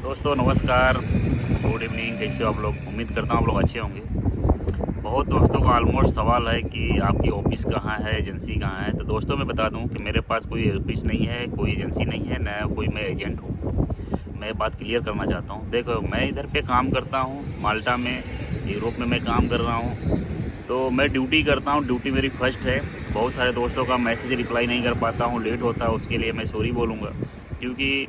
दोस्तों नमस्कार, good evening. कैसे हो आप लोग? उम्मीद करता हूँ आप लोग अच्छे होंगे। बहुत दोस्तों का ऑलमोस्ट सवाल है कि आपकी ऑफिस कहाँ है, एजेंसी कहाँ है। तो दोस्तों मैं बता दूँ कि मेरे पास कोई ऑफिस नहीं है, कोई एजेंसी नहीं है, न कोई मैं एजेंट हूँ। मैं बात क्लियर करना चाहता हूँ। देखो, मैं इधर पे काम करता हूँ माल्टा में, यूरोप में मैं काम कर रहा हूँ। तो मैं ड्यूटी करता हूँ, ड्यूटी मेरी फर्स्ट है। बहुत सारे दोस्तों का मैसेज रिप्लाई नहीं कर पाता हूँ, लेट होता है, उसके लिए मैं सॉरी बोलूँगा। क्योंकि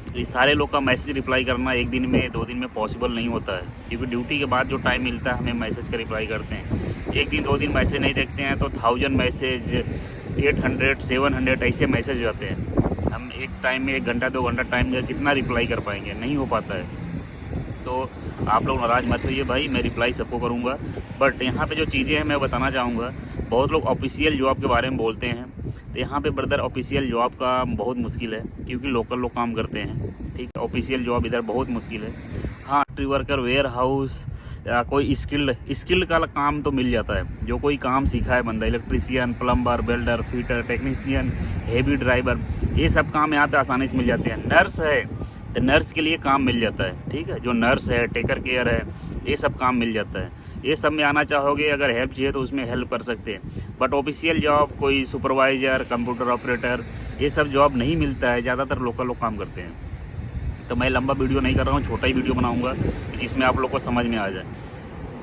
ये सारे लोग का मैसेज रिप्लाई करना एक दिन में 2 दिन में पॉसिबल नहीं होता है। क्योंकि ड्यूटी के बाद जो टाइम मिलता है हमें मैसेज का रिप्लाई करते हैं। एक दिन 2 दिन मैसेज नहीं देखते हैं तो 1000 मैसेज, 800 700 ऐसे मैसेज आते हैं। हम एक टाइम में 1 घंटा 2 घंटा टाइम में कितना रिप्लाई कर पाएंगे? नहीं हो पाता है। तो आप लोग नाराज़ मत होइए भाई, मैं रिप्लाई सबको करूँगा। बट यहाँ पे जो चीज़ें हैं मैं बताना चाहूँगा। बहुत लोग ऑफिशियल जॉब के बारे में बोलते हैं, तो यहाँ पे ब्रदर ऑफिशियल जॉब का बहुत मुश्किल है, क्योंकि लोकल लोग काम करते हैं। ठीक है, ऑफिशियल जॉब इधर बहुत मुश्किल है। हाँ, फैक्ट्री वर्कर, वेयर हाउस या कोई स्किल्ड का काम तो मिल जाता है। जो कोई काम सीखा है बंदा, electrician, plumber, welder, fitter, technician, heavy driver, ये सब काम यहाँ पे आसानी से मिल जाते हैं। नर्स है तो नर्स के लिए काम मिल जाता है। ठीक है, जो नर्स है, टेकर केयर है, ये सब काम मिल जाता है। ये सब में आना चाहोगे, अगर हेल्प चाहिए तो उसमें हेल्प कर सकते हैं। बट ऑफिशियल जॉब, कोई सुपरवाइज़र, कंप्यूटर ऑपरेटर, ये सब जॉब नहीं मिलता है। ज़्यादातर लोकल लोग काम करते हैं। तो मैं लंबा वीडियो नहीं कर रहा हूँ, छोटा ही वीडियो बनाऊँगा जिसमें आप लोग को समझ में आ जाए।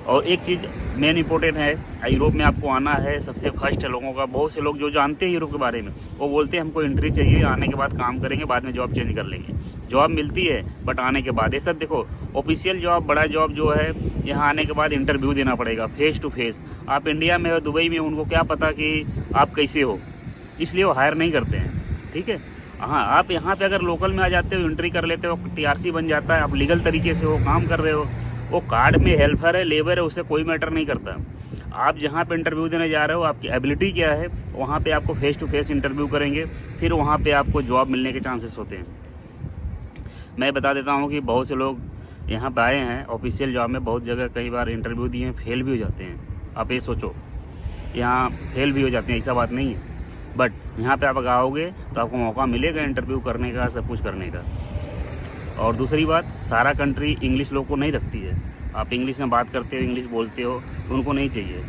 और एक चीज़ मेन इंपॉर्टेंट है, यूरोप में आपको आना है, सबसे फर्स्ट है लोगों का। बहुत से लोग जो जानते हैं यूरोप के बारे में, वो बोलते हैं हमको एंट्री चाहिए, आने के बाद काम करेंगे, बाद में जॉब चेंज कर लेंगे। जॉब मिलती है बट आने के बाद। ये सब देखो, ऑफिशियल जॉब, बड़ा जॉब जो है, यहाँ आने के बाद इंटरव्यू देना पड़ेगा फेस टू फेस। आप इंडिया में हो, दुबई में, उनको क्या पता कि आप कैसे हो, इसलिए वो हायर नहीं करते हैं। ठीक है, हाँ, आप यहाँ पे अगर लोकल में आ जाते हो, एंट्री कर लेते हो, टीआरसी बन जाता है, आप लीगल तरीके से हो, काम कर रहे हो, वो कार्ड में हेल्पर है, लेबर है, उससे कोई मैटर नहीं करता। आप जहाँ पे इंटरव्यू देने जा रहे हो, आपकी एबिलिटी क्या है, वहाँ पे आपको फेस टू फेस इंटरव्यू करेंगे, फिर वहाँ पे आपको जॉब मिलने के चांसेस होते हैं। मैं बता देता हूँ कि बहुत से लोग यहाँ पे आए हैं ऑफिशियल जॉब में, बहुत जगह कई बार इंटरव्यू दिए हैं, फेल भी हो जाते हैं। आप ये सोचो, यहाँ फेल भी हो जाते हैं, ऐसा बात नहीं है। बट यहाँ पे आप अगर आओगे तो आपको मौका मिलेगा इंटरव्यू करने का, सब कुछ करने का। और दूसरी बात, सारा कंट्री इंग्लिश लोग को नहीं रखती है। आप इंग्लिश में बात करते हो, इंग्लिश बोलते हो, तो उनको नहीं चाहिए,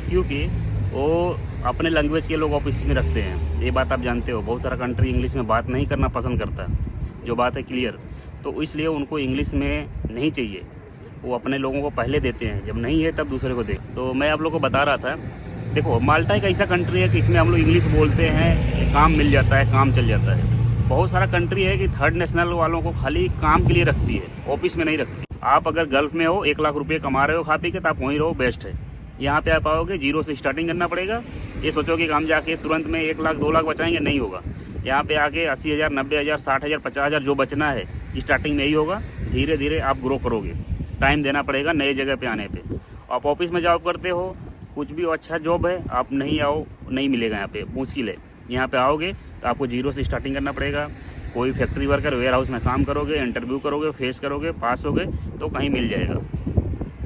क्योंकि वो अपने लैंग्वेज के लोग ऑफिस में रखते हैं। ये बात आप जानते हो। बहुत सारा कंट्री इंग्लिश में बात नहीं करना पसंद करता, जो बात है क्लियर। तो इसलिए उनको इंग्लिश में नहीं चाहिए, वो अपने लोगों को पहले देते हैं, जब नहीं है तब दूसरे को दे। तो मैं आप लोग को बता रहा था, देखो माल्टा एक ऐसा कंट्री है कि इसमें हम लोग इंग्लिश बोलते हैं, काम मिल जाता है, काम चल जाता है। बहुत सारा कंट्री है कि थर्ड नेशनल वालों को खाली काम के लिए रखती है, ऑफिस में नहीं रखती। आप अगर गल्फ में हो, 1 लाख रुपये कमा रहे हो खा पी के, तो आप वहीं रहो, बेस्ट है। यहाँ पे आप आओगे, जीरो से स्टार्टिंग करना पड़ेगा। ये सोचो कि हम जाके तुरंत में 1 लाख 2 लाख बचाएंगे, नहीं होगा। यहाँ पे आके 80,000, 90,000, 60,000, 50,000 जो बचना है, स्टार्टिंग में यही होगा। धीरे धीरे आप ग्रो करोगे, टाइम देना पड़ेगा नए जगह पे आने पे। आप ऑफिस में जॉब करते हो, कुछ भी अच्छा जॉब है, आप नहीं आओ, नहीं मिलेगा यहाँ पे, मुश्किल है। यहाँ पे आओगे तो आपको जीरो से स्टार्टिंग करना पड़ेगा। कोई फैक्ट्री वर्कर, वेयर हाउस में काम करोगे, इंटरव्यू करोगे, फेस करोगे, पास होगे तो कहीं मिल जाएगा।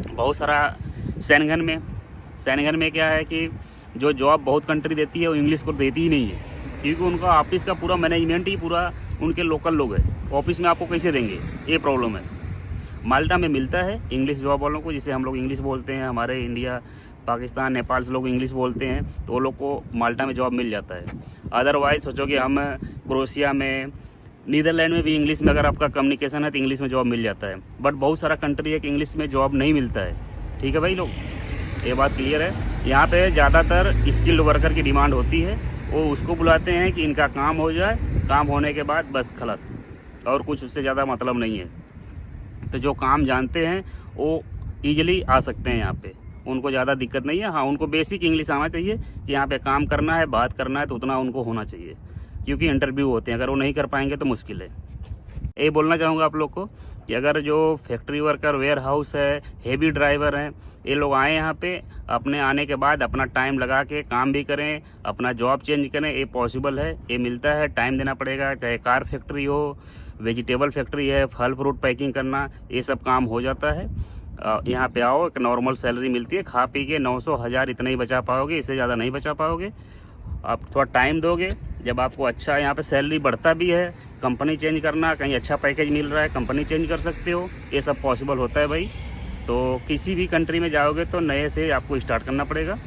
बहुत सारा सैनगन में क्या है कि जो जॉब बहुत कंट्री देती है वो इंग्लिश को देती ही नहीं है, क्योंकि उनका ऑफिस का पूरा मैनेजमेंट ही पूरा उनके लोकल लोग हैं। ऑफिस में आपको कैसे देंगे, ये प्रॉब्लम है। माल्टा में मिलता है इंग्लिश जॉब वालों को, जिसे हम लोग इंग्लिश बोलते हैं। हमारे इंडिया, पाकिस्तान, नेपाल से लोग इंग्लिश बोलते हैं, तो वो लोग को माल्टा में जॉब मिल जाता है। अदरवाइज़ सोचो कि हम क्रोएशिया में, नीदरलैंड में भी इंग्लिश में अगर आपका कम्युनिकेशन है तो इंग्लिश में जॉब मिल जाता है। बट बहुत सारा कंट्री है कि इंग्लिश में जॉब नहीं मिलता है। ठीक है भाई लोग, ये बात क्लियर है। यहाँ पे ज़्यादातर स्किल्ड वर्कर की डिमांड होती है। वो उसको बुलाते हैं कि इनका काम हो जाए, काम होने के बाद बस खलास, और कुछ उससे ज़्यादा मतलब नहीं है। तो जो काम जानते हैं वो ईजिली आ सकते हैं यहाँ पे, उनको ज़्यादा दिक्कत नहीं है। हाँ, उनको बेसिक इंग्लिश आना चाहिए कि यहाँ पे काम करना है, बात करना है, तो उतना उनको होना चाहिए, क्योंकि इंटरव्यू होते हैं। अगर वो नहीं कर पाएंगे तो मुश्किल है। यही बोलना चाहूँगा आप लोग को कि अगर जो फैक्ट्री वर्कर, वेयर हाउस है, हेवी ड्राइवर हैं, ये लोग आए यहाँ पे, अपने आने के बाद अपना टाइम लगा के काम भी करें, अपना जॉब चेंज करें, ये पॉसिबल है, ये मिलता है। टाइम देना पड़ेगा, चाहे कार फैक्ट्री हो, वेजिटेबल फैक्ट्री है, फल फ्रूट पैकिंग करना, ये सब काम हो जाता है। यहाँ पे आओ, एक नॉर्मल सैलरी मिलती है, खा पी के 900 1000 इतना ही बचा पाओगे, इससे ज़्यादा नहीं बचा पाओगे। आप थोड़ा टाइम दोगे, जब आपको अच्छा यहाँ पे सैलरी बढ़ता भी है, कंपनी चेंज करना, कहीं अच्छा पैकेज मिल रहा है, कंपनी चेंज कर सकते हो, ये सब पॉसिबल होता है भाई। तो किसी भी कंट्री में जाओगे तो नए से आपको स्टार्ट करना पड़ेगा,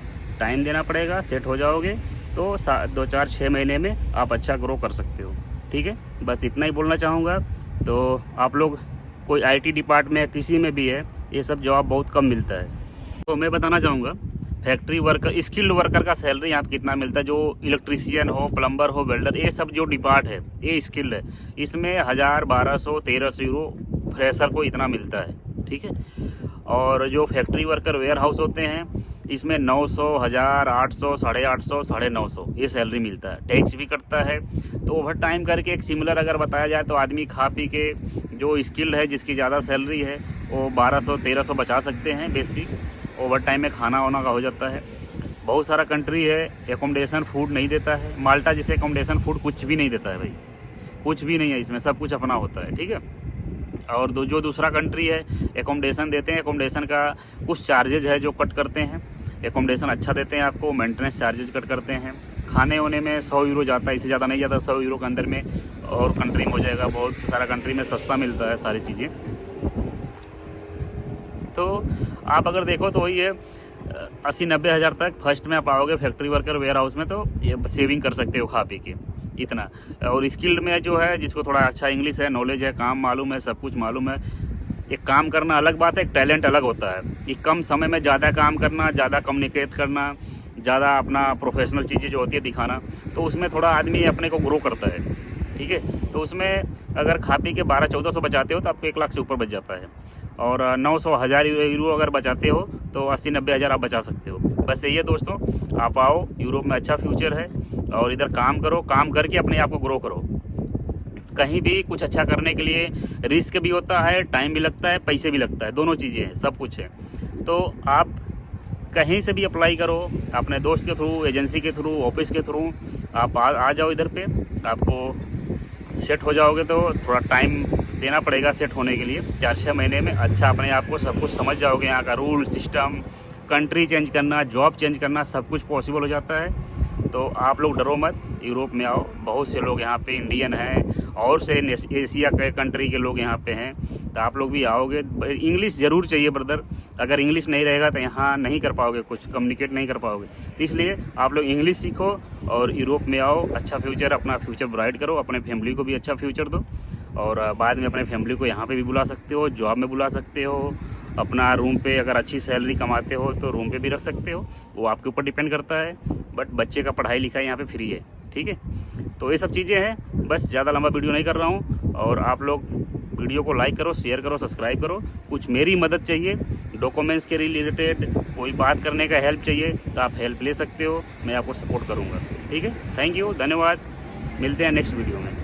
टाइम देना पड़ेगा, सेट हो जाओगे तो 2-4-6 महीने में आप अच्छा ग्रो कर सकते हो। ठीक है, बस इतना ही बोलना चाहूँगा। तो आप लोग कोई IT डिपार्टमेंट किसी में भी है, ये सब जॉब बहुत कम मिलता है। तो मैं बताना चाहूँगा फैक्ट्री वर्कर, स्किल्ड वर्कर का सैलरी यहाँ पे कितना मिलता है। जो इलेक्ट्रीशियन हो, प्लम्बर हो, वेल्डर, ये सब जो डिपार्ट है ये स्किल्ड है, इसमें 1000, 1200, 1300 यूरो फ्रेशर को इतना मिलता है। ठीक है, और जो फैक्ट्री वर्कर वेयर हाउस होते हैं इसमें 900, 1000, 800, 850, 950 ये सैलरी मिलता है। टैक्स भी कटता है। तो ओवर टाइम करके एक सिमिलर अगर बताया जाए तो आदमी खा पी के, जो स्किल्ड है जिसकी ज़्यादा सैलरी है वो 1200, 1300 बचा सकते हैं बेसिक। ओवर टाइम में खाना वाना का हो जाता है। बहुत सारा कंट्री है एकोमोडेशन फूड नहीं देता है। माल्टा जैसे एकोमोडेशन फूड कुछ भी नहीं देता है भाई, कुछ भी नहीं है इसमें, सब कुछ अपना होता है। ठीक है, और जो दूसरा कंट्री है एकोमोडेशन देते हैं, एकोमोडेशन का कुछ चार्जेज है जो कट करते हैं। एकोमोडेशन अच्छा देते हैं आपको, मेंटेनेंस चार्जेज कट करते हैं। खाने होने में 100 यूरो जाता है, इससे ज़्यादा नहीं जाता। 100 यूरो के अंदर में और कंट्री में हो जाएगा। बहुत सारा कंट्री में सस्ता मिलता है सारी चीज़ें। तो आप अगर देखो तो वही है 80-90 हज़ार तक फर्स्ट में आप आओगे फैक्ट्री वर्कर वेयर हाउस में, तो ये सेविंग कर सकते हो खा पी के इतना। और स्किल्ड में जो है, जिसको थोड़ा अच्छा इंग्लिश है, नॉलेज है, काम मालूम है, सब कुछ मालूम है, एक काम करना अलग बात है, एक टैलेंट अलग होता है। एक कम समय में ज़्यादा काम करना, ज़्यादा कम्युनिकेट करना, ज़्यादा अपना प्रोफेशनल चीज़ें जो होती है दिखाना, तो उसमें थोड़ा आदमी अपने को ग्रो करता है। ठीक है, तो उसमें अगर खा पी के 1200-1400 बचाते हो तो आपको 1 लाख से ऊपर बच जाता है। और 900-1000 यूरो अगर बचाते हो तो 80-90 हज़ार आप बचा सकते हो। बस यही है दोस्तों, आप आओ, यूरोप में अच्छा फ्यूचर है और इधर काम करो, काम करके अपने आप को ग्रो करो। कहीं भी कुछ अच्छा करने के लिए रिस्क भी होता है, टाइम भी लगता है, पैसे भी लगता है, दोनों चीज़ें हैं, सब कुछ है। तो आप कहीं से भी अप्लाई करो, अपने दोस्त के थ्रू, एजेंसी के थ्रू, ऑफिस के थ्रू, आप आ जाओ इधर पे, आपको सेट हो जाओगे। तो थोड़ा टाइम देना पड़ेगा सेट होने के लिए, 4-6 महीने में अच्छा अपने आप को सब कुछ समझ जाओगे। यहाँ का रूल सिस्टम, कंट्री चेंज करना, जॉब चेंज करना, सब कुछ पॉसिबल हो जाता है। तो आप लोग डरो मत, यूरोप में आओ। बहुत से लोग यहाँ पे इंडियन हैं और से एशिया के कंट्री के लोग यहाँ पे हैं, तो आप लोग भी आओगे। इंग्लिश ज़रूर चाहिए ब्रदर, अगर इंग्लिश नहीं रहेगा तो यहाँ नहीं कर पाओगे, कुछ कम्युनिकेट नहीं कर पाओगे। तो इसलिए आप लोग इंग्लिश सीखो और यूरोप में आओ, अच्छा फ्यूचर, अपना फ्यूचर ब्राइट करो, अपने फैमिली को भी अच्छा फ्यूचर दो। और बाद में अपने फैमिली को यहाँ पे भी बुला सकते हो, जॉब में बुला सकते हो, अपना रूम पे अगर अच्छी सैलरी कमाते हो तो रूम पे भी रख सकते हो, वो आपके ऊपर डिपेंड करता है। बट बच्चे का पढ़ाई लिखाई यहाँ पे फ्री है। ठीक है, तो ये सब चीज़ें हैं। बस ज़्यादा लंबा वीडियो नहीं कर रहा हूँ। और आप लोग वीडियो को लाइक करो, शेयर करो, सब्सक्राइब करो। कुछ मेरी मदद चाहिए, डॉक्यूमेंट्स के रिलेटेड कोई बात करने का हेल्प चाहिए तो आप हेल्प ले सकते हो, मैं आपको सपोर्ट करूँगा। ठीक है, थैंक यू, धन्यवाद, मिलते हैं नेक्स्ट वीडियो में।